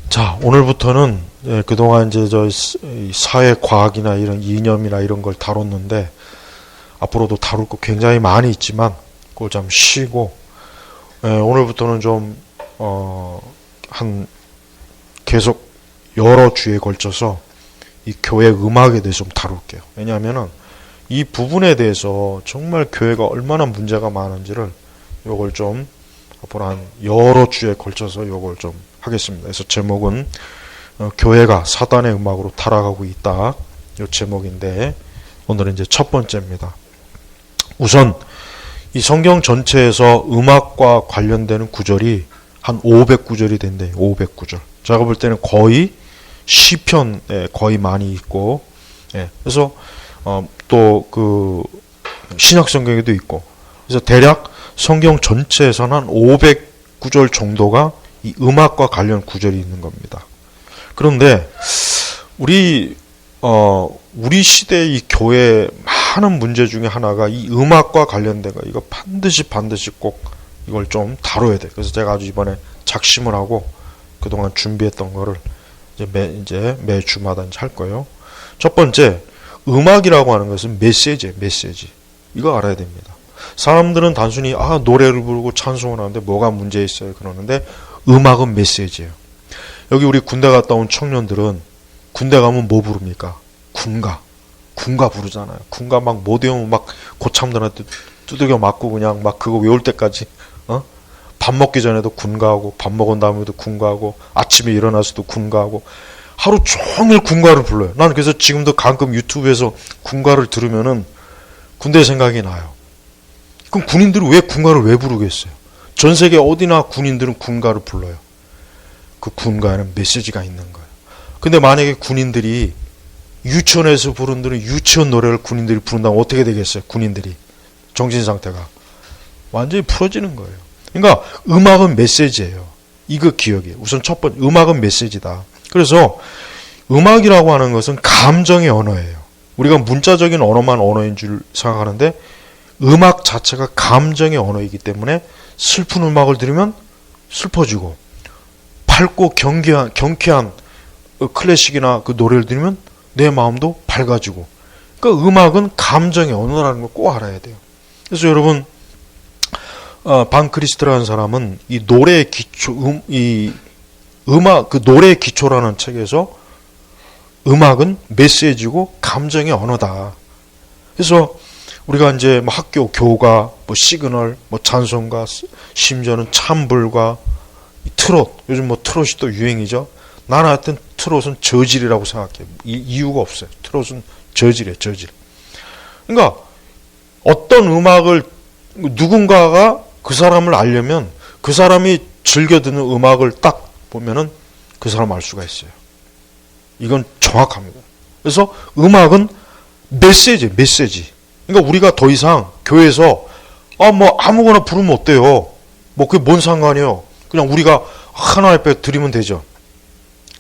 자, 오늘부터는 그동안 이제 이 사회 과학이나 이런 이념이나 이런 걸 다뤘는데 앞으로도 다룰 거 굉장히 많이 있지만 그걸 좀 쉬고 오늘부터는 좀 한 계속 여러 주에 걸쳐서 이 교회 음악에 대해서 좀 다룰게요. 왜냐하면은 이 부분에 대해서 정말 교회가 얼마나 문제가 많은지를 요걸 좀 앞으로 한 여러 주에 걸쳐서 요걸 좀 하겠습니다. 그래서 제목은 교회가 사단의 음악으로 타락하고 있다. 요 제목인데 오늘은 이제 첫 번째입니다. 우선 이 성경 전체에서 음악과 관련되는 구절이 한 500구절이 된대요. 500구절. 제가 볼 때는 거의 시편에 거의 많이 있고, 그래서 또 그 신약 성경에도 있고, 그래서 대략 성경 전체에서는 한 500구절 정도가 이 음악과 관련 구절이 있는 겁니다. 그런데 우리 시대의 이 교회의 많은 문제 중에 하나가 이 음악과 관련된 거, 이거 반드시 꼭 이걸 좀 다뤄야 돼. 그래서 제가 아주 이번에 작심을 하고 그동안 준비했던 거를 이제 매 주마다 이제 할 거예요. 첫 번째, 음악이라고 하는 것은 메시지예요. 메시지. 이거 알아야 됩니다. 사람들은 단순히 노래를 부르고 찬송을 하는데 뭐가 문제 있어요 그러는데 음악은 메시지예요. 여기 우리 군대 갔다 온 청년들은 군대 가면 뭐 부릅니까? 군가 부르잖아요. 군가 막 못 외우면 막 고참들한테 두들겨 맞고 그냥 막 그거 외울 때까지 밥 먹기 전에도 군가하고 밥 먹은 다음에도 군가하고 아침에 일어나서도 군가하고 하루 종일 군가를 불러요. 난 그래서 지금도 가끔 유튜브에서 군가를 들으면은 군대 생각이 나요. 그럼 군인들은 왜 군가를 왜 부르겠어요? 전 세계 어디나 군인들은 군가를 불러요. 그 군가에는 메시지가 있는 거예요. 근데 만약에 군인들이 유치원에서 부른들은 유치원 노래를 군인들이 부른다면 어떻게 되겠어요? 군인들이 정신 상태가 완전히 풀어지는 거예요. 그러니까 음악은 메시지예요. 이거 기억이에요. 우선 첫 번째, 음악은 메시지다. 그래서 음악이라고 하는 것은 감정의 언어예요. 우리가 문자적인 언어만 언어인 줄 생각하는데 음악 자체가 감정의 언어이기 때문에 슬픈 음악을 들으면 슬퍼지고 밝고 경쾌한 클래식이나 그 노래를 들으면 내 마음도 밝아지고. 그러니까 음악은 감정의 언어라는 걸 꼭 알아야 돼요. 그래서 여러분 반크리스트라는 사람은 이 노래의 기초, 음악, 그 노래의 기초라는 책에서 음악은 메시지고 감정의 언어다. 그래서 우리가 이제 뭐 학교 교가, 뭐 시그널, 뭐 찬송가, 심지어는 찬불과 트롯, 요즘 뭐 트롯이 또 유행이죠. 나는 하여튼 트롯은 저질이라고 생각해요. 이유가 없어요. 트롯은 저질이에요, 저질. 그러니까 어떤 음악을 누군가가 그 사람을 알려면 그 사람이 즐겨 듣는 음악을 딱 보면은 그 사람 알 수가 있어요. 이건 정확합니다. 그래서 음악은 메시지예요, 메시지. 그러니까 우리가 더 이상 교회에서 뭐 아무거나 부르면 어때요? 뭐 그게 뭔 상관이에요? 그냥 우리가 하나 앞에 드리면 되죠.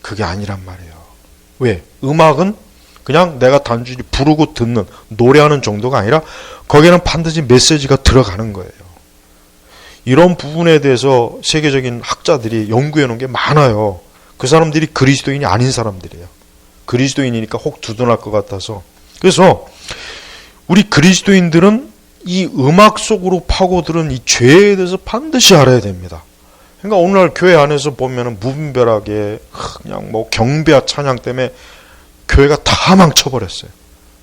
그게 아니란 말이에요. 왜? 음악은 그냥 내가 단순히 부르고 듣는 노래하는 정도가 아니라 거기에는 반드시 메시지가 들어가는 거예요. 이런 부분에 대해서 세계적인 학자들이 연구해 놓은 게 많아요. 그 사람들이 그리스도인이 아닌 사람들이에요. 그리스도인이니까 혹 두둔할 것 같아서. 그래서 우리 그리스도인들은 이 음악 속으로 파고들은 이 죄에 대해서 반드시 알아야 됩니다. 그러니까 오늘날 교회 안에서 보면은 무분별하게 그냥 뭐 경배와 찬양 때문에 교회가 다 망쳐버렸어요.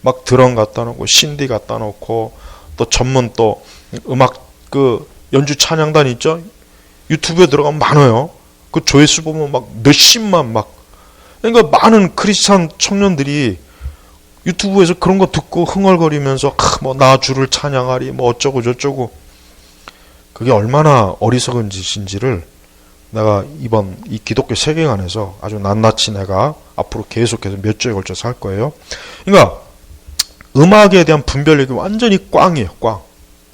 막 드럼 갖다 놓고 신디 갖다 놓고 또 전문 또 음악 그 연주 찬양단 있죠? 유튜브에 들어가면 많아요. 그 조회수 보면 막 몇십만 막. 그러니까 많은 크리스찬 청년들이 유튜브에서 그런 거 듣고 흥얼거리면서 뭐 나 주를 찬양하리 뭐 어쩌고 저쩌고. 그게 얼마나 어리석은 짓인지를 내가 이번 이 기독교 세계관에서 아주 낱낱이 내가 앞으로 계속해서 몇 주에 걸쳐서 할 거예요. 그러니까 음악에 대한 분별력이 완전히 꽝이에요. 꽝.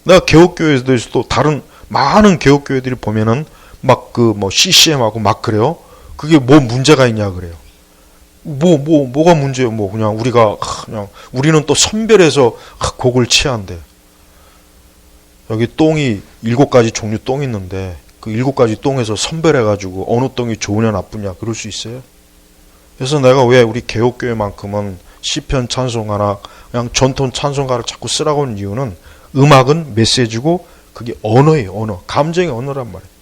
내가 개혁교회에서도 다른 많은 개혁교회들이 보면은 막 그 뭐 CCM하고 막 그래요. 그게 뭐 문제가 있냐 그래요. 뭐가 문제예요? 뭐 그냥 우리는 또 선별해서 곡을 취한대. 여기 똥이 7가지 종류 똥 있는데 그 7가지 똥에서 선별해가지고 어느 똥이 좋으냐 나쁘냐 그럴 수 있어요? 그래서 내가 왜 우리 개옥교회만큼은 시편 찬송가나 그냥 전통 찬송가를 자꾸 쓰라고 하는 이유는 음악은 메시지고 그게 언어예요. 언어. 감정의 언어란 말이에요.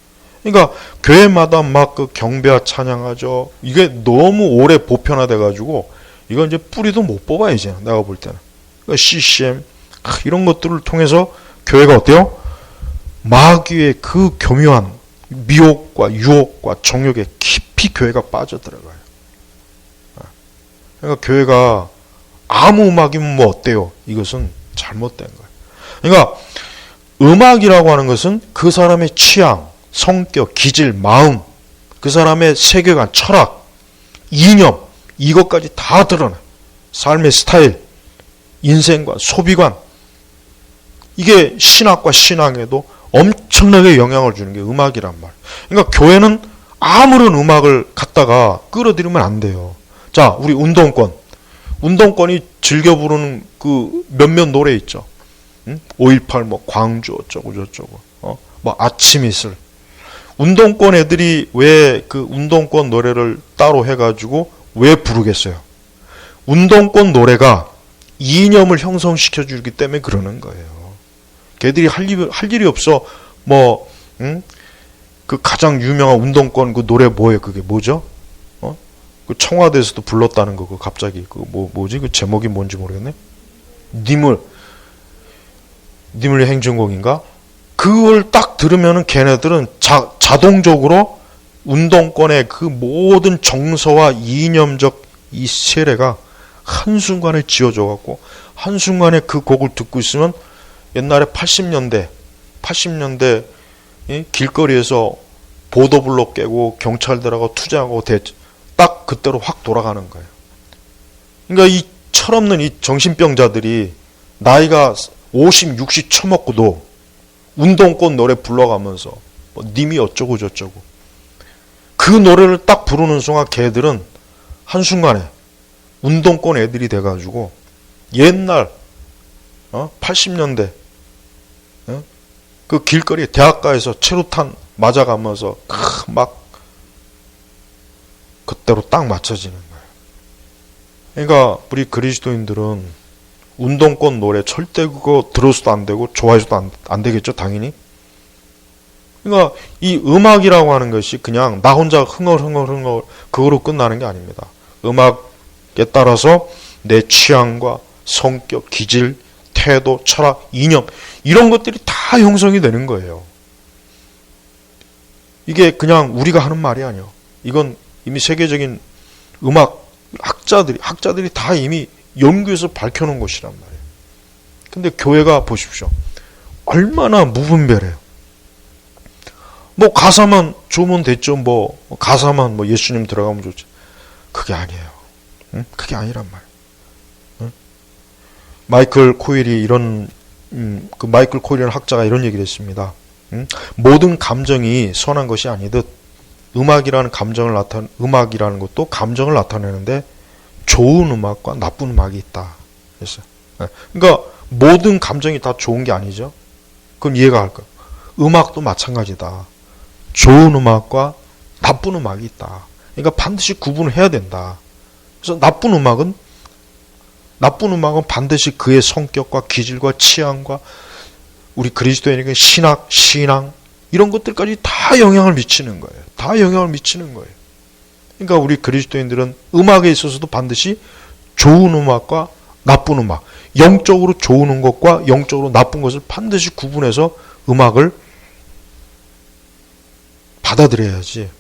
그러니까 교회마다 막 그 경배와 찬양하죠. 이게 너무 오래 보편화돼가지고 이건 이제 뿌리도 못 뽑아 이제 내가 볼 때는. 그러니까 CCM 이런 것들을 통해서 교회가 어때요? 마귀의 그 교묘한 미혹과 유혹과 정욕에 깊이 교회가 빠져들어가요. 그러니까 교회가 아무 음악이면 뭐 어때요? 이것은 잘못된 거예요. 그러니까 음악이라고 하는 것은 그 사람의 취향, 성격, 기질, 마음, 그 사람의 세계관, 철학, 이념 이것까지 다 드러나요. 삶의 스타일, 인생관, 소비관 이게 신학과 신앙에도 엄청나게 영향을 주는 게 음악이란 말이에요. 그러니까 교회는 아무런 음악을 갖다가 끌어들이면 안 돼요. 자, 우리 운동권이 즐겨 부르는 그 몇몇 노래 있죠. 5.18 뭐 광주 어쩌고 저쩌고 뭐 아침 이슬. 운동권 애들이 왜 그 운동권 노래를 따로 해가지고 왜 부르겠어요? 운동권 노래가 이념을 형성시켜 주기 때문에 그러는 거예요. 걔들이 할 일이 없어. 그 가장 유명한 운동권 그 노래 뭐예요? 그게 뭐죠? 그 청와대에서도 불렀다는 거, 그 갑자기 그 뭐지? 그 제목이 뭔지 모르겠네. 니물 행진곡인가? 그걸 딱 들으면은 걔네들은 자동적으로 운동권의 그 모든 정서와 이념적 이 세례가 한순간에 지어져 갖고 한순간에 그 곡을 듣고 있으면 옛날에 80년대 길거리에서 보도블록 깨고 경찰들하고 투쟁하고 딱 그때로 확 돌아가는 거예요. 그러니까 이 철없는 이 정신병자들이 나이가 50, 60 처먹고도 운동권 노래 불러가면서 님이 어쩌고 저쩌고 그 노래를 딱 부르는 순간 걔들은 한순간에 운동권 애들이 돼가지고 옛날 80년대 그 길거리에 대학가에서 체류탄 맞아가면서 막 그때로 딱 맞춰지는 거예요. 그러니까 우리 그리스도인들은 운동권 노래 절대 그거 들어서도 안 되고 좋아해서도 안 되겠죠, 당연히. 그러니까 이 음악이라고 하는 것이 그냥 나 혼자 흥얼흥얼 그거로 끝나는 게 아닙니다. 음악에 따라서 내 취향과 성격, 기질, 태도, 철학, 이념 이런 것들이 다 형성이 되는 거예요. 이게 그냥 우리가 하는 말이 아니에요. 이건 이미 세계적인 음악 학자들이 다 이미 연구해서 밝혀놓은 것이란 말이에요. 근데 교회가 보십시오. 얼마나 무분별해요. 뭐 가사만 좋으면 됐죠. 뭐 가사만 뭐 예수님 들어가면 좋지. 그게 아니에요. 응? 그게 아니란 말이에요. 응? 마이클 코일이라는 학자가 이런 얘기를 했습니다. 응? 모든 감정이 선한 것이 아니듯 음악이라는 것도 감정을 나타내는데 좋은 음악과 나쁜 음악이 있다. 그랬어요. 그러니까 모든 감정이 다 좋은 게 아니죠. 그럼 이해가 갈까요? 음악도 마찬가지다. 좋은 음악과 나쁜 음악이 있다. 그러니까 반드시 구분을 해야 된다. 그래서 나쁜 음악은 반드시 그의 성격과 기질과 취향과 우리 그리스도인에게 신앙 이런 것들까지 다 영향을 미치는 거예요. 다 영향을 미치는 거예요. 그러니까 우리 그리스도인들은 음악에 있어서도 반드시 좋은 음악과 나쁜 음악, 영적으로 좋은 것과 영적으로 나쁜 것을 반드시 구분해서 음악을 받아들여야지.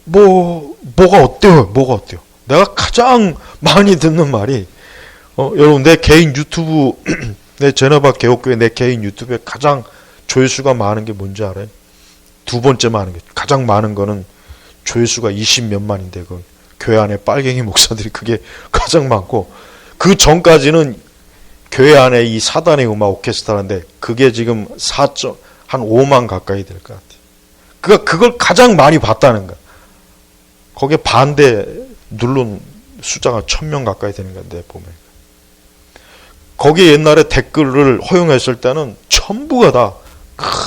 뭐가 어때요? 내가 가장 많이 듣는 말이 여러분 내 개인 유튜브 내 제너바 개옥교회 내 개인 유튜브에 가장 조회수가 많은 게 뭔지 알아요? 두 번째 많은 게 가장 많은 거는 조회수가 20몇만인데 그 교회 안에 빨갱이 목사들이 그게 가장 많고 그 전까지는 교회 안에 이 사단의 음악 오케스트라인데 그게 지금 한 5만 가까이 될 것 같아요. 그러니까 그걸 가장 많이 봤다는 거야. 거기에 반대 누른 숫자가 1000명 가까이 되는 건데 보면 거기에 옛날에 댓글을 허용했을 때는 전부가 다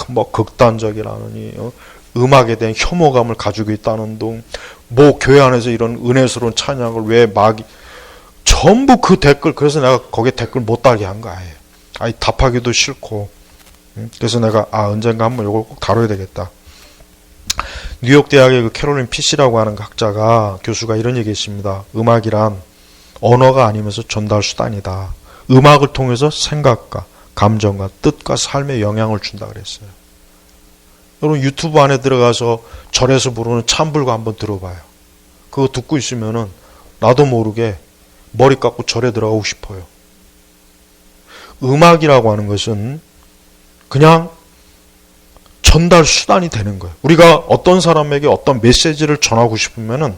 뭐 극단적이라느니 음악에 대한 혐오감을 가지고 있다는 등, 뭐 교회 안에서 이런 은혜스러운 찬양을 왜 막, 전부 그 댓글, 그래서 내가 거기에 댓글 못 달게 한 거야. 아예 답하기도 싫고. 그래서 내가 언젠가 한번 이걸 꼭 다뤄야 되겠다. 뉴욕 대학의 그 캐롤린 피시라고 하는 학자가, 교수가 이런 얘기했습니다. 음악이란 언어가 아니면서 전달 수단이다. 음악을 통해서 생각과 감정과 뜻과 삶에 영향을 준다 그랬어요. 여러분 유튜브 안에 들어가서 절에서 부르는 찬불가 한번 들어봐요. 그거 듣고 있으면은 나도 모르게 머리 깎고 절에 들어가고 싶어요. 음악이라고 하는 것은 그냥 전달 수단이 되는 거예요. 우리가 어떤 사람에게 어떤 메시지를 전하고 싶으면은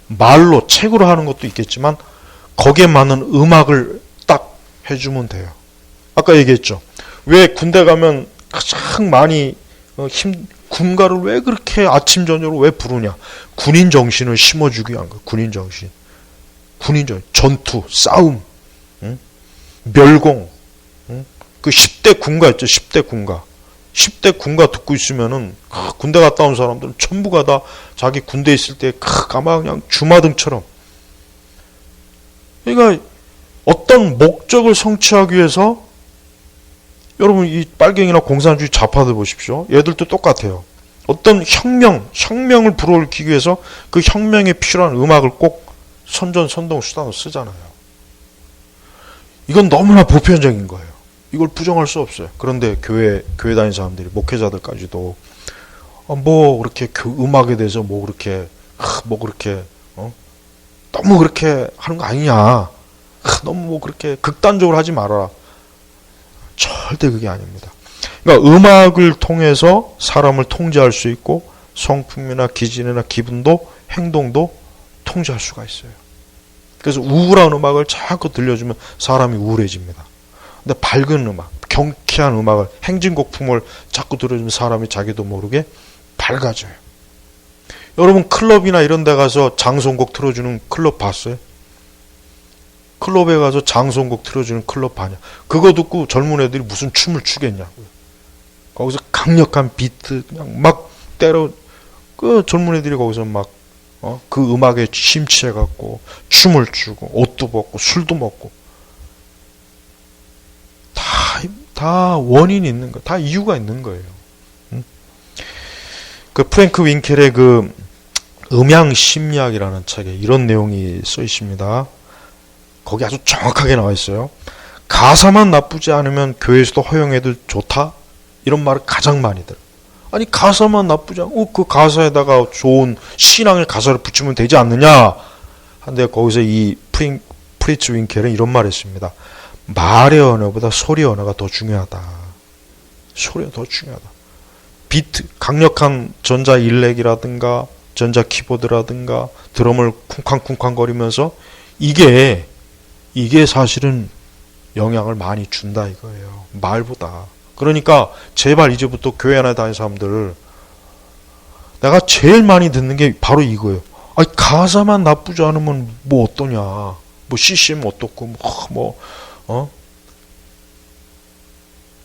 말로 책으로 하는 것도 있겠지만 거기에 맞는 음악을 딱 해주면 돼요. 아까 얘기했죠. 왜 군대 가면 가장 많이 군가를 왜 그렇게 아침 저녁으로 왜 부르냐? 군인 정신을 심어주기 위한 거예요. 군인 정신, 전투, 싸움, 멸공. 그 10대 군가 있죠. 10대 군가. 10대 군가 듣고 있으면은 군대 갔다 온 사람들은 전부가 다 자기 군대 있을 때 아마 그냥 주마등처럼. 그러니까 어떤 목적을 성취하기 위해서, 여러분 이 빨갱이나 공산주의 좌파들 보십시오. 얘들도 똑같아요. 어떤 혁명을 불어일으키기 위해서 그 혁명에 필요한 음악을 꼭 선전, 선동 수단으로 쓰잖아요. 이건 너무나 보편적인 거예요. 이걸 부정할 수 없어요. 그런데 교회 다니는 사람들이, 목회자들까지도 뭐 그렇게 음악에 대해서 뭐 그렇게 너무 그렇게 하는 거 아니냐. 너무 뭐 그렇게 극단적으로 하지 말아라. 절대 그게 아닙니다. 그러니까 음악을 통해서 사람을 통제할 수 있고 성품이나 기질이나 기분도 행동도 통제할 수가 있어요. 그래서 우울한 음악을 자꾸 들려주면 사람이 우울해집니다. 근데 밝은 음악, 경쾌한 음악을, 행진곡품을 자꾸 들려주면 사람이 자기도 모르게 밝아져요. 여러분 클럽이나 이런 데 가서 장송곡 틀어주는 클럽 봤어요? 클럽에 가서 장송곡 틀어주는 클럽 봐냐? 그거 듣고 젊은 애들이 무슨 춤을 추겠냐고요. 거기서 강력한 비트 그냥 막 때려, 그 젊은 애들이 거기서 막 그 음악에 심취해갖고 춤을 추고 옷도 벗고 술도 먹고, 다 원인이 있는 거, 다 이유가 있는 거예요. 그 프랭크 윙켈의 그 음향 심리학이라는 책에 이런 내용이 써 있습니다. 거기 아주 정확하게 나와 있어요. 가사만 나쁘지 않으면 교회에서도 허용해도 좋다? 이런 말을 가장 많이 들어요. 아니 가사만 나쁘지 않고 그 가사에다가 좋은 신앙의 가사를 붙이면 되지 않느냐? 한데 거기서 이 프리츠 윙켈은 이런 말을 했습니다. 말의 언어보다 소리 언어가 더 중요하다. 소리가 더 중요하다. 비트, 강력한 전자 일렉이라든가 전자 키보드라든가 드럼을 쿵쾅쿵쾅 거리면서 이게 사실은 영향을 많이 준다 이거예요. 말보다. 그러니까 제발 이제부터 교회 안에 다니는 사람들, 내가 제일 많이 듣는 게 바로 이거예요. 아니 가사만 나쁘지 않으면 뭐 어떠냐, 뭐 CCM 어떻고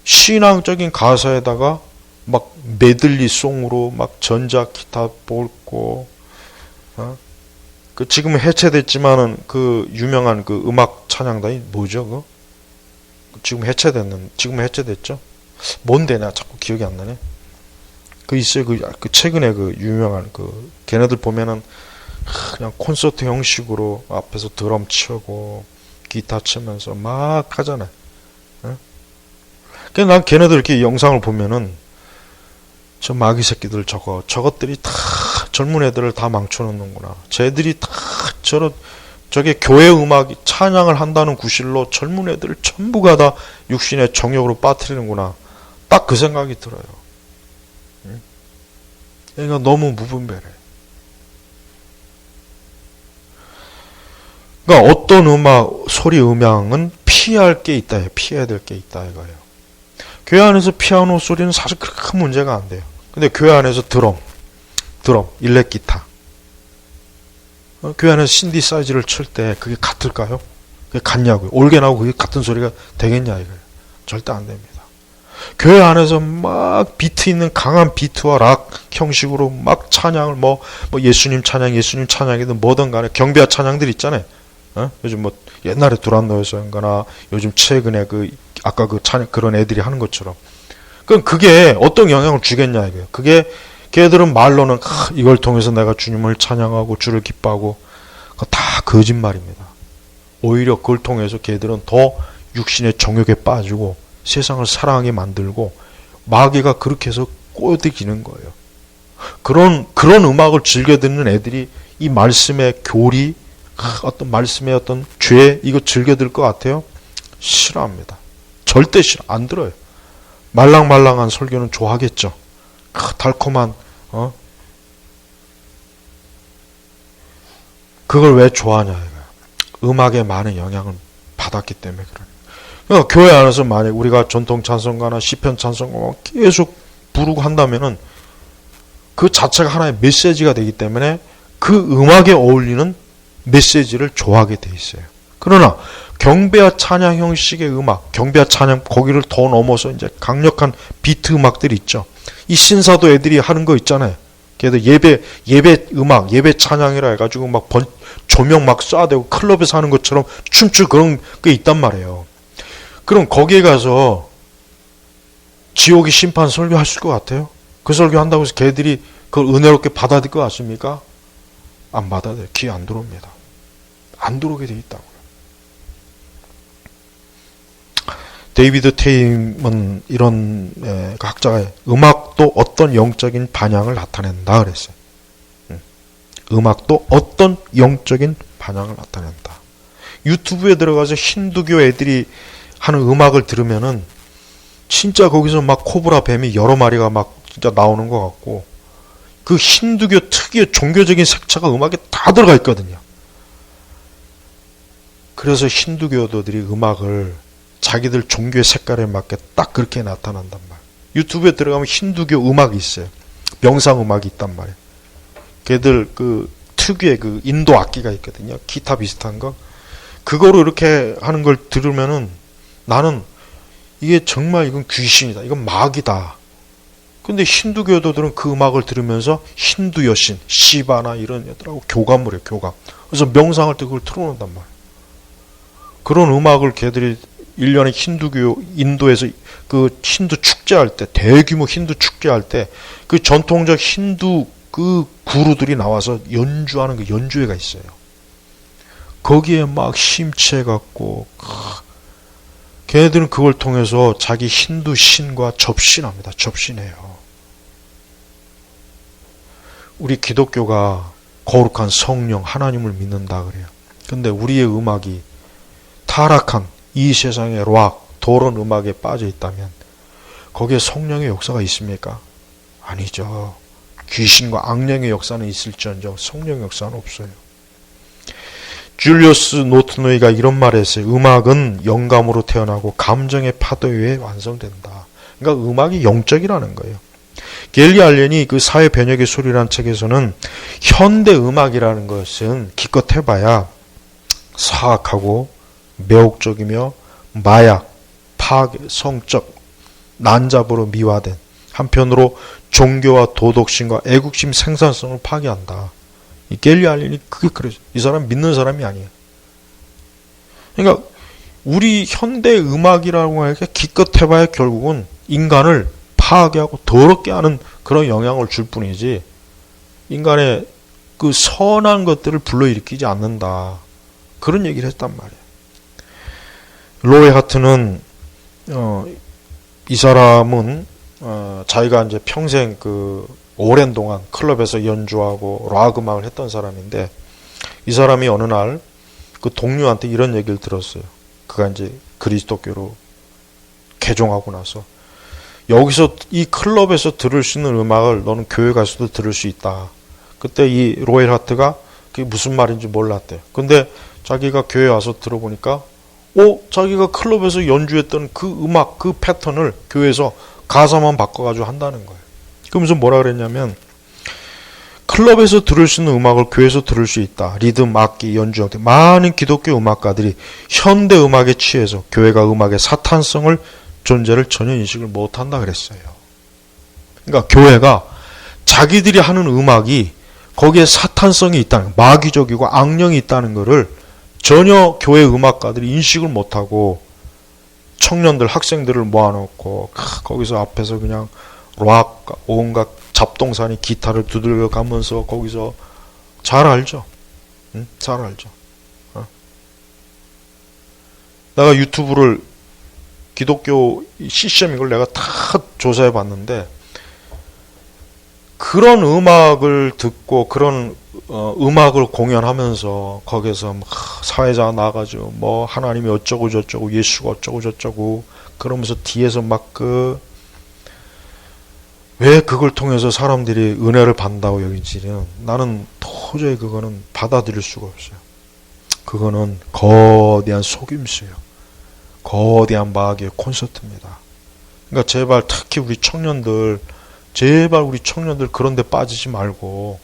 신앙적인 가사에다가 막 메들리송으로 막 전자 기타 볼고, 그 지금은 해체됐지만은 그 유명한 그 음악 찬양단이 뭐죠? 지금 해체됐죠? 뭔데 나 자꾸 기억이 안 나네. 그 있어요. 그 최근에 그 유명한 그 걔네들 보면은 그냥 콘서트 형식으로 앞에서 드럼 치고 기타 치면서 막 하잖아요. 그냥 난 걔네들 이렇게 영상을 보면은 저 마귀 새끼들 저것들이 다 젊은 애들을 다 망쳐놓는구나. 쟤들이 다 저게 교회 음악 찬양을 한다는 구실로 젊은 애들을 전부가 다 육신의 정욕으로 빠뜨리는구나. 딱 그 생각이 들어요. 그러니까 너무 무분별해. 그러니까 어떤 소리 음향은 피해야 될 게 있다 이거예요. 교회 안에서 피아노 소리는 사실 그렇게 큰 문제가 안 돼요. 근데 교회 안에서 드럼, 일렉 기타, 교회 안에서 신디사이즈를 칠 때 그게 같을까요? 그게 같냐고요? 올게나고 그게 같은 소리가 되겠냐 이거예요. 절대 안 됩니다. 교회 안에서 막 비트 있는 강한 비트와 락 형식으로 막 찬양을 뭐 예수님 찬양이든 뭐든 간에 경배와 찬양들 있잖아요. 요즘 뭐 옛날에 두란노에서인가나 요즘 최근에 아까 찬양 그런 애들이 하는 것처럼. 그럼 그게 어떤 영향을 주겠냐 이거예요. 그게 걔들은 말로는 이걸 통해서 내가 주님을 찬양하고 주를 기뻐하고 그거 다 거짓말입니다. 오히려 그걸 통해서 걔들은 더 육신의 정욕에 빠지고 세상을 사랑하게 만들고 마귀가 그렇게 해서 꼬드기는 거예요. 그런 음악을 즐겨 듣는 애들이 이 말씀의 교리, 어떤 말씀의 어떤 죄 이거 즐겨 들 것 같아요? 싫어합니다. 절대 싫어. 안 들어요. 말랑말랑한 설교는 좋아하겠죠. 달콤한 그걸 왜 좋아하냐 이거야. 음악에 많은 영향을 받았기 때문에 그래요. 그러니까 교회 안에서 만약 우리가 전통 찬송가나 시편 찬송가 계속 부르고 한다면은 그 자체가 하나의 메시지가 되기 때문에 그 음악에 어울리는 메시지를 좋아하게 돼 있어요. 그러나 경배와 찬양 형식의 음악, 경배와 찬양 거기를 더 넘어서 이제 강력한 비트 음악들이 있죠. 이 신사도 애들이 하는 거 있잖아요. 걔들 예배 음악, 예배 찬양이라 해가지고 막 조명 막 쏴대고 클럽에서 하는 것처럼 춤추 그런 게 있단 말이에요. 그럼 거기에 가서 지옥의 심판 설교하실 것 같아요? 그 설교한다고 해서 걔들이 그걸 은혜롭게 받아들일 것 같습니까? 안 받아들여요. 귀에 안 들어옵니다. 안 들어오게 돼 있다고요. 데이비드 테임은 이런 학자가 음악도 어떤 영적인 반향을 나타낸다 그랬어요. 음악도 어떤 영적인 반향을 나타낸다. 유튜브에 들어가서 힌두교 애들이 하는 음악을 들으면은 진짜 거기서 막 코브라 뱀이 여러 마리가 막 진짜 나오는 것 같고 그 힌두교 특유의 종교적인 색채가 음악에 다 들어가 있거든요. 그래서 힌두교도들이 음악을 자기들 종교의 색깔에 맞게 딱 그렇게 나타난단 말이에요. 유튜브에 들어가면 힌두교 음악이 있어요. 명상 음악이 있단 말이에요. 걔들 그 특유의 그 인도 악기가 있거든요. 기타 비슷한 거. 그거로 이렇게 하는 걸 들으면은 나는 이게 정말 이건 귀신이다. 이건 마귀다. 근데 힌두교도들은 그 음악을 들으면서 힌두 여신, 시바나 이런 애들하고 교감을 해요. 교감. 그래서 명상할 때 그걸 틀어놓는단 말이에요. 그런 음악을 걔들이 1년에 힌두교, 인도에서 그 힌두 축제할 때, 대규모 힌두 축제할 때, 그 전통적 힌두 그 구루들이 나와서 연주하는 그 연주회가 있어요. 거기에 막 심취해갖고, 걔네들은 그걸 통해서 자기 힌두 신과 접신합니다. 접신해요. 우리 기독교가 거룩한 성령, 하나님을 믿는다 그래요. 근데 우리의 음악이 타락한 이 세상의 락, 더러운 음악에 빠져 있다면 거기에 성령의 역사가 있습니까? 아니죠. 귀신과 악령의 역사는 있을지언정 성령의 역사는 없어요. 줄리어스 노트노이가 이런 말을 했어요. 음악은 영감으로 태어나고 감정의 파도 위에 완성된다. 그러니까 음악이 영적이라는 거예요. 겔리 알렌이 그 사회 변혁의 소리라는 책에서는 현대 음악이라는 것은 기껏 해봐야 사악하고 매혹적이며 마약, 파괴, 성적, 난잡으로 미화된 한편으로 종교와 도덕심과 애국심 생산성을 파괴한다. 이 겔리 알렌이 그게 그래요. 이 사람 믿는 사람이 아니에요. 그러니까 우리 현대 음악이라고 하는 게 기껏 해봐야 결국은 인간을 파괴하고 더럽게 하는 그런 영향을 줄 뿐이지 인간의 그 선한 것들을 불러일으키지 않는다. 그런 얘기를 했단 말이에요. 로이 하트는 이 사람은 자기가 이제 평생 그 오랜 동안 클럽에서 연주하고 락 음악을 했던 사람인데 이 사람이 어느 날 그 동료한테 이런 얘기를 들었어요. 그가 이제 그리스도교로 개종하고 나서 여기서 이 클럽에서 들을 수 있는 음악을 너는 교회 가서도 들을 수 있다. 그때 이 로이 하트가 그게 무슨 말인지 몰랐대요. 근데 자기가 교회 와서 들어보니까 자기가 클럽에서 연주했던 그 음악, 그 패턴을 교회에서 가사만 바꿔가지고 한다는 거예요. 그러면서 뭐라 그랬냐면 클럽에서 들을 수 있는 음악을 교회에서 들을 수 있다. 리듬, 악기, 연주, 많은 기독교 음악가들이 현대 음악에 취해서 교회가 음악의 사탄성을 존재를 전혀 인식을 못한다 그랬어요. 그러니까 교회가 자기들이 하는 음악이 거기에 사탄성이 있다는, 마귀적이고 악령이 있다는 것을 전혀 교회 음악가들이 인식을 못하고 청년들, 학생들을 모아놓고 거기서 앞에서 그냥 락, 온갖 잡동사니 기타를 두들겨 가면서 거기서 잘 알죠. 응? 잘 알죠. 내가 유튜브를 기독교 CCM 이걸 내가 다 조사해 봤는데 그런 음악을 듣고 그런 음악을 공연하면서 거기서 사회자 나가지고 뭐 하나님이 어쩌고 저쩌고 예수가 어쩌고 저쩌고 그러면서 뒤에서 막 왜 그걸 통해서 사람들이 은혜를 받는다고 여긴지는 나는 도저히 그거는 받아들일 수가 없어요. 그거는 거대한 속임수예요. 거대한 마귀의 콘서트입니다. 그러니까 제발 특히 우리 청년들 그런 데 빠지지 말고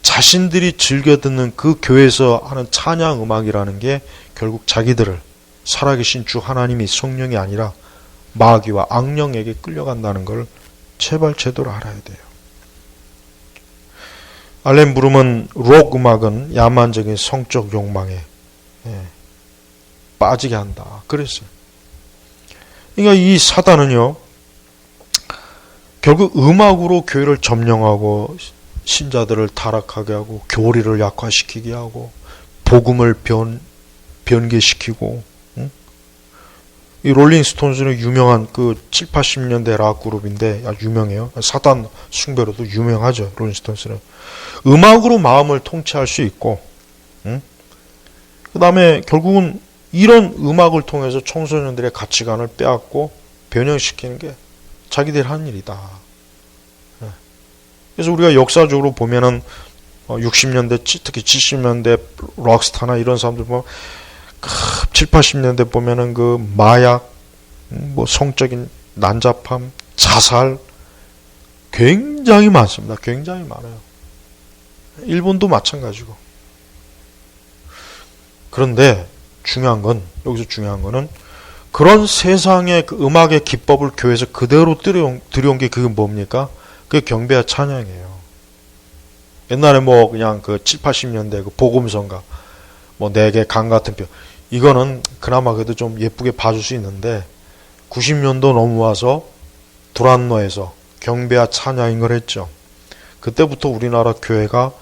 자신들이 즐겨 듣는 그 교회에서 하는 찬양 음악이라는 게 결국 자기들을 살아계신 주 하나님이 성령이 아니라 마귀와 악령에게 끌려간다는 걸 제발 제대로 알아야 돼요. 알렌 브룸은 록 음악은 야만적인 성적 욕망에 빠지게 한다 그랬어요. 그러니까 이 사단은요 결국 음악으로 교회를 점령하고 신자들을 타락하게 하고 교리를 약화시키게 하고 복음을 변개시키고 이 롤링스톤즈는 유명한 그 7, 80년대 락 그룹인데 유명해요. 사단 숭배로도 유명하죠. 롤링스톤즈는 음악으로 마음을 통치할 수 있고 그 다음에 결국은 이런 음악을 통해서 청소년들의 가치관을 빼앗고 변형시키는 게 자기들이 하는 일이다. 그래서 우리가 역사적으로 보면은 60년대 특히 70년대 록스타나 이런 사람들 보면 7, 80년대 보면은 그 마약, 뭐 성적인 난잡함, 자살 굉장히 많습니다. 굉장히 많아요. 일본도 마찬가지고. 그런데 여기서 중요한 거는 그런 세상의 그 음악의 기법을 교회에서 그대로 들여온 게 그게 뭡니까? 그게 경배와 찬양이에요. 옛날에 뭐 그냥 그 7, 80년대 그 복음성가 뭐 내게 강 같은 뼈 이거는 그나마 그래도 좀 예쁘게 봐줄 수 있는데 90년도 넘어와서 두란노에서 경배와 찬양인 걸 했죠. 그때부터 우리나라 교회가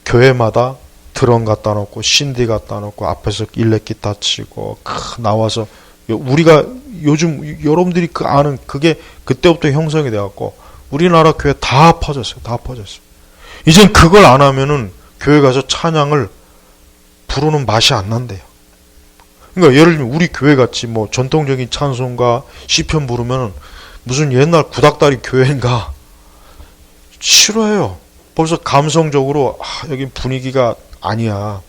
교회마다 드럼 갖다 놓고 신디 갖다 놓고 앞에서 일렉 기타 치고 나와서 우리가 요즘 여러분들이 아는 그게 그때부터 형성이 돼갖고 우리나라 교회 다 퍼졌어요. 다 퍼졌어요. 이젠 그걸 안 하면은 교회 가서 찬양을 부르는 맛이 안 난대요. 그러니까 예를 들면 우리 교회 같이 뭐 전통적인 찬송가 시편 부르면은 무슨 옛날 구닥다리 교회인가 싫어해요. 벌써 감성적으로 여기 분위기가 아니야.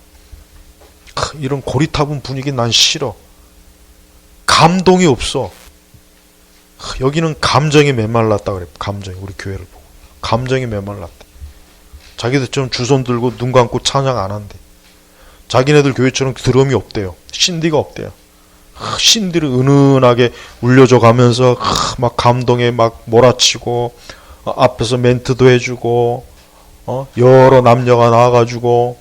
이런 고리타분 분위기 난 싫어. 감동이 없어. 여기는 감정이 메말랐다 그래. 감정이 우리 교회를 보고 감정이 메말랐다. 자기들처럼 주손 들고 눈 감고 찬양 안 한대. 자기네들 교회처럼 드럼이 없대요. 신디가 없대요. 신디를 은은하게 울려줘 가면서 막 감동에 막 몰아치고 앞에서 멘트도 해주고 여러 남녀가 나와가지고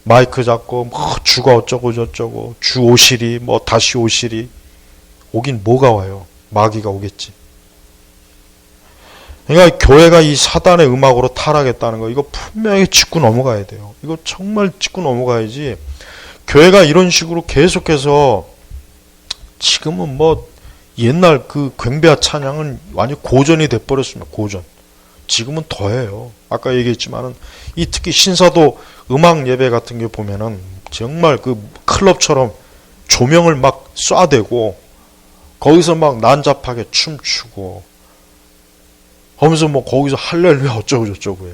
마이크 잡고 뭐 주가 어쩌고 저쩌고 주 오시리 뭐 다시 오시리 오긴 뭐가 와요. 마귀가 오겠지. 그러니까 교회가 이 사단의 음악으로 타락했다는 거 이거 분명히 짚고 넘어가야 돼요. 이거 정말 짚고 넘어가야지. 교회가 이런 식으로 계속해서 지금은 뭐 옛날 그 경배와 찬양은 완전 고전이 돼버렸습니다. 고전. 지금은 더해요. 아까 얘기했지만은 이 특히 신사도 음악 예배 같은 게 보면은 정말 그 클럽처럼 조명을 막 쏴대고 거기서 막 난잡하게 춤추고 하면서 뭐 거기서 할렐루야 어쩌고 저쩌고요.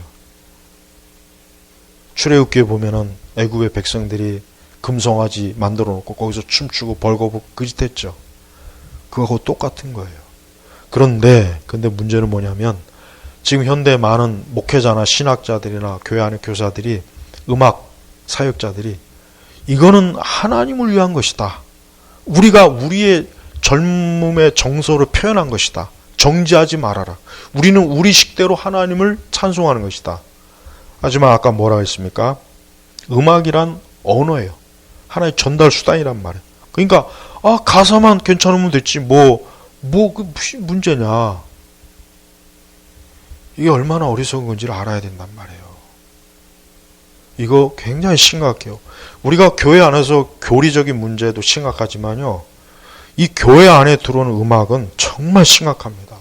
출애굽기에 보면은 애굽의 백성들이 금송아지 만들어 놓고 거기서 춤추고 벌거벗고 그 짓 했죠. 그거하고 똑같은 거예요. 근데 문제는 뭐냐면 지금 현대 많은 목회자나 신학자들이나 교회 안의 교사들이 음악 사역자들이 이거는 하나님을 위한 것이다. 우리가 우리의 젊음의 정서를 표현한 것이다. 정지하지 말아라. 우리는 우리 식대로 하나님을 찬송하는 것이다. 하지만 아까 뭐라 했습니까? 음악이란 언어예요. 하나의 전달 수단이란 말이에요. 그러니까 가사만 괜찮으면 됐지 그 무슨 문제냐. 이게 얼마나 어리석은 건지를 알아야 된단 말이에요. 이거 굉장히 심각해요. 우리가 교회 안에서 교리적인 문제도 심각하지만요, 이 교회 안에 들어오는 음악은 정말 심각합니다.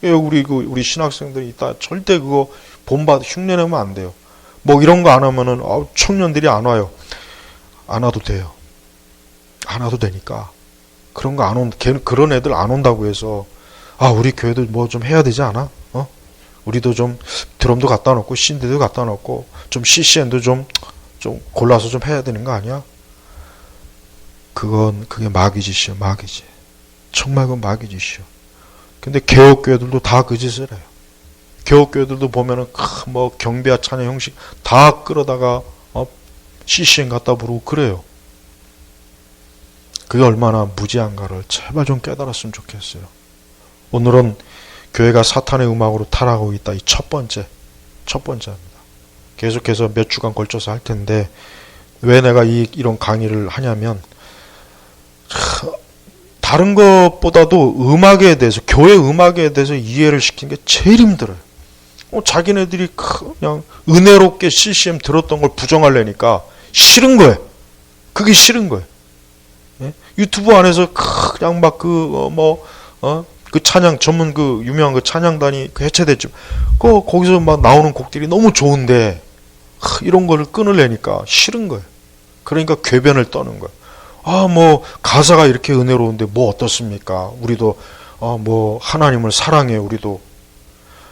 우리 신학생들이 있다 절대 그거 본받 흉내내면 안 돼요. 뭐 이런 거 안 하면은 청년들이 안 와요. 안 와도 돼요. 안 와도 되니까. 그런 거 안 그런 애들 안 온다고 해서 우리 교회도 뭐 좀 해야 되지 않아? 우리도 좀 드럼도 갖다 놓고 신디도 갖다 놓고 좀 CCN도 좀 골라서 좀 해야 되는 거 아니야? 그게 마귀짓이요, 마귀짓. 정말 그건 마귀짓이요. 근데 개혁교회들도 다 그 짓을 해요. 개혁교회들도 보면은 뭐 경배와 찬양 형식 다 끌어다가 CCN 갖다 부르고 그래요. 그게 얼마나 무지한가를 제발 좀 깨달았으면 좋겠어요. 오늘은 교회가 사탄의 음악으로 타락하고 있다. 이 첫 번째입니다. 계속해서 몇 주간 걸쳐서 할 텐데, 왜 내가 이런 강의를 하냐면, 다른 것보다도 음악에 대해서, 교회 음악에 대해서 이해를 시키는 게 제일 힘들어요. 자기네들이 그냥 은혜롭게 CCM 들었던 걸 부정하려니까 싫은 거예요. 그게 싫은 거예요. 예? 유튜브 안에서 그냥 막 그 찬양 전문 유명한 그 찬양단이 해체됐죠. 거기서 막 나오는 곡들이 너무 좋은데 이런 거를 끊으려니까 싫은 거예요. 그러니까 궤변을 떠는 거예요. 뭐 가사가 이렇게 은혜로운데 뭐 어떻습니까? 우리도 뭐 하나님을 사랑해. 우리도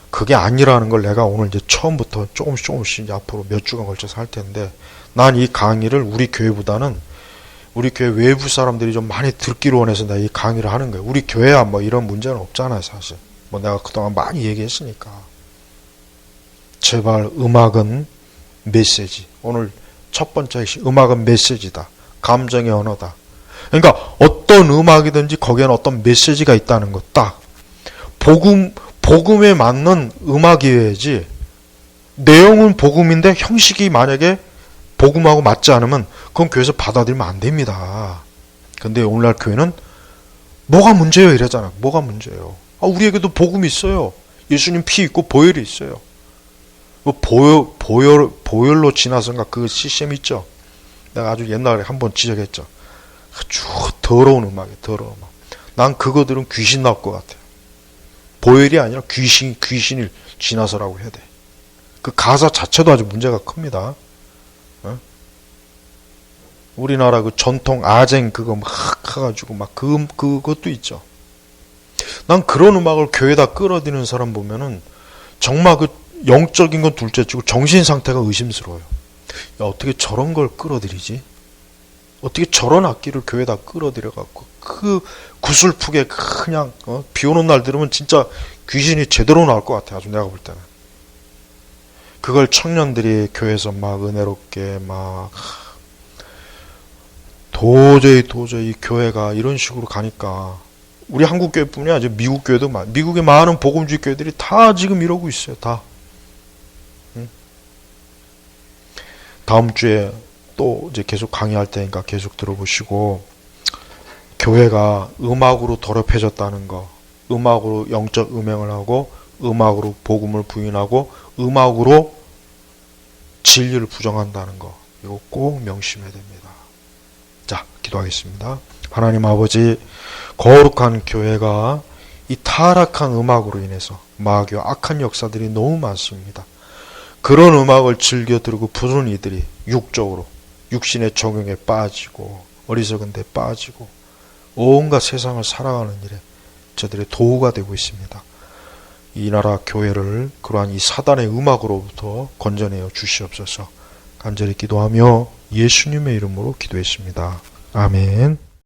그게 아니라는 걸 내가 오늘 이제 처음부터 조금씩 이제 앞으로 몇 주간 걸쳐서 할 텐데, 난 이 강의를 우리 교회보다는 우리 교회 외부 사람들이 좀 많이 듣기로 원해서 내가 이 강의를 하는 거예요. 우리 교회야 뭐 이런 문제는 없잖아요, 사실. 뭐 내가 그동안 많이 얘기했으니까. 제발 음악은 메시지. 오늘 첫 번째 음악은 메시지다. 감정의 언어다. 그러니까 어떤 음악이든지 거기에는 어떤 메시지가 있다는 것. 딱 복음에 맞는 음악이어야지. 내용은 복음인데 형식이 만약에 복음하고 맞지 않으면 그건 교회에서 받아들이면 안 됩니다. 근데 오늘날 교회는 뭐가 문제예요? 이러잖아. 뭐가 문제예요? 우리에게도 복음이 있어요. 예수님 피 있고 보혈이 있어요. 보혈로 지나선가 그 CCM 있죠? 내가 아주 옛날에 한번 지적했죠. 아주 더러운 음악이에요. 더러운 음악. 난 그거 들으면 귀신 나올 것 같아요. 보혈이 아니라 귀신을 지나서라고 해야 돼. 그 가사 자체도 아주 문제가 큽니다. 우리나라 그 전통 아쟁 그거 막 해가지고 막 그것도 있죠. 난 그런 음악을 교회에다 끌어들이는 사람 보면은 정말 그 영적인 건 둘째치고 정신 상태가 의심스러워요. 야, 어떻게 저런 걸 끌어들이지? 어떻게 저런 악기를 교회에다 끌어들여갖고 그 구슬프게 그냥 비 오는 날 들으면 진짜 귀신이 제대로 나올 것 같아. 아주 내가 볼 때는. 그걸 청년들이 교회에서 막 은혜롭게 막 도저히 교회가 이런 식으로 가니까 우리 한국 교회뿐이 아니라 미국 교회도 미국의 많은 복음주의 교회들이 다 지금 이러고 있어요. 다. 다음 주에 또 이제 계속 강의할 테니까 계속 들어보시고, 교회가 음악으로 더럽혀졌다는 거, 음악으로 영적 음행을 하고 음악으로 복음을 부인하고 음악으로 진리를 부정한다는 거, 이거 꼭 명심해야 됩니다. 자, 기도하겠습니다. 하나님 아버지, 거룩한 교회가 이 타락한 음악으로 인해서 마귀와 악한 역사들이 너무 많습니다. 그런 음악을 즐겨 들고 부르는 이들이 육적으로 육신의 적용에 빠지고 어리석은 데 빠지고 온갖 세상을 살아가는 일에 저들의 도구가 되고 있습니다. 이 나라 교회를 그러한 이 사단의 음악으로부터 건져내어 주시옵소서. 간절히 기도하며 예수님의 이름으로 기도했습니다. 아멘.